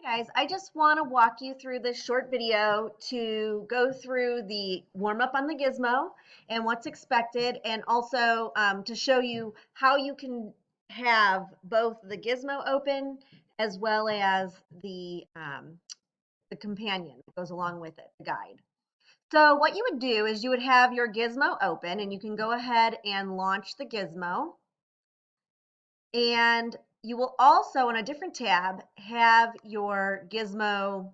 Guys, I just want to walk you through this short video to go through the warm up on the Gizmo and what's expected, and also to show you how you can have both the Gizmo open as well as the companion that goes along with it, the guide. So what you would do is you would have your Gizmo open, and you can go ahead and launch the Gizmo. And you will also, on a different tab, have your Gizmo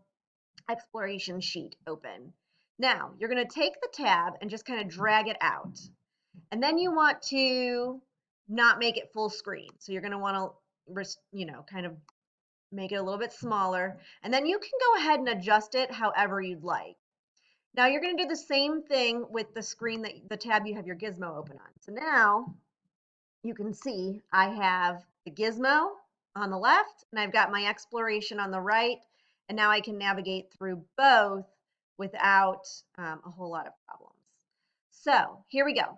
exploration sheet open. Now, you're going to take the tab and just kind of drag it out. And then you want to not make it full screen. So you're going to want to, kind of make it a little bit smaller. And then you can go ahead and adjust it however you'd like. Now, you're going to do the same thing with the screen the tab you have your Gizmo open on. So now you can see I have the Gizmo on the left and I've got my exploration on the right, and now I can navigate through both without a whole lot of problems. So here we go.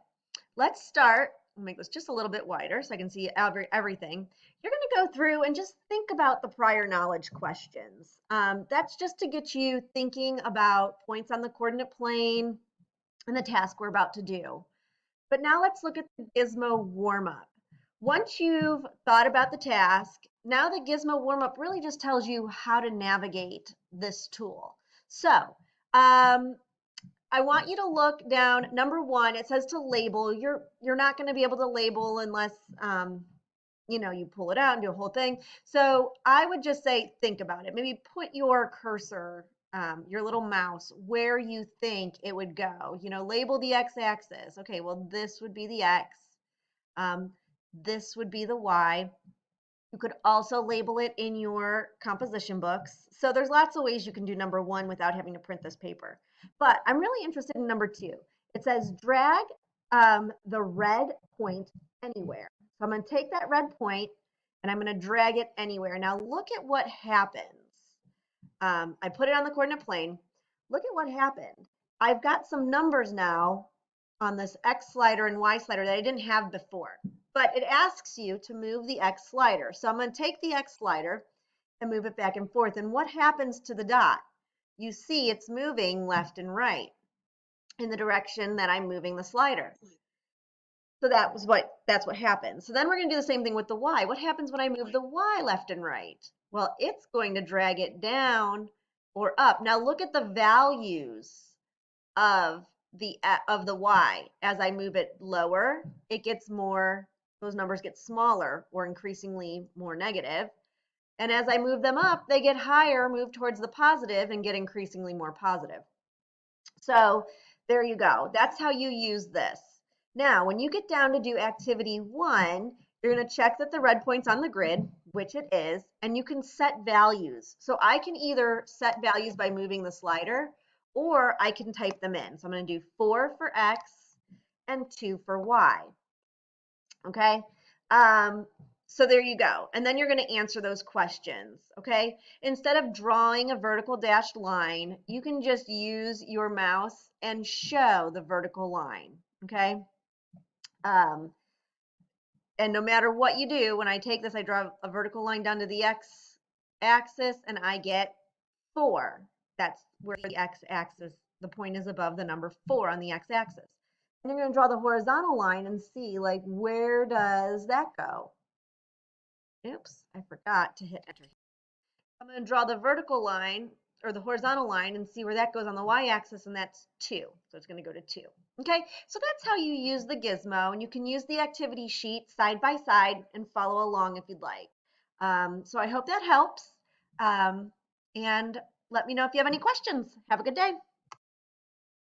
Let's start. I'll make this just a little bit wider so I can see everything. You're going to go through and just think about the prior knowledge questions. That's just to get you thinking about points on the coordinate plane and the task we're about to do. But now let's look at the Gizmo warm-up. Once you've thought about the task, now the Gizmo warm-up really just tells you how to navigate this tool. So I want you to look down. Number one, it says to label. You're not going to be able to label unless you pull it out and do a whole thing. So I would just say think about it. Maybe put your cursor, your little mouse, where you think it would go. Label the x-axis. Okay, well, this would be the x. This would be the y. You could also label it in your composition books. So there's lots of ways you can do number one without having to print this paper. But I'm really interested in number two. It says drag the red point anywhere. So I'm going to take that red point and I'm going to drag it anywhere. Now look at what happens. I put it on the coordinate plane. Look at what happened. I've got some numbers now on this X slider and Y slider that I didn't have before. But it asks you to move the X slider. So I'm going to take the X slider and move it back and forth. And what happens to the dot? You see it's moving left and right in the direction that I'm moving the slider. So that's what happens. So then we're going to do the same thing with the Y. What happens when I move the Y left and right? Well, it's going to drag it down or up. Now look at the values of the Y. As I move it lower, it gets more, those numbers get smaller or increasingly more negative. And as I move them up, they get higher, move towards the positive, and get increasingly more positive. So there you go. That's how you use this. Now, when you get down to do activity 1, you're going to check that the red point's on the grid, which it is, and you can set values. So I can either set values by moving the slider, or I can type them in. So I'm going to do 4 for X and 2 for Y. Okay? So there you go. And then you're going to answer those questions. Okay? Instead of drawing a vertical dashed line, you can just use your mouse and show the vertical line. Okay? And no matter what you do, when I take this, I draw a vertical line down to the X axis and I get 4. That's where the X axis, the point is above the number 4 on the X axis. And you're going to draw the horizontal line and see, like, where does that go? Oops, I forgot to hit enter. I'm going to draw the vertical line or the horizontal line and see where that goes on the y-axis, and that's 2. So it's going to go to 2. Okay, so that's how you use the Gizmo, and you can use the activity sheet side by side and follow along if you'd like. So I hope that helps, and let me know if you have any questions. Have a good day.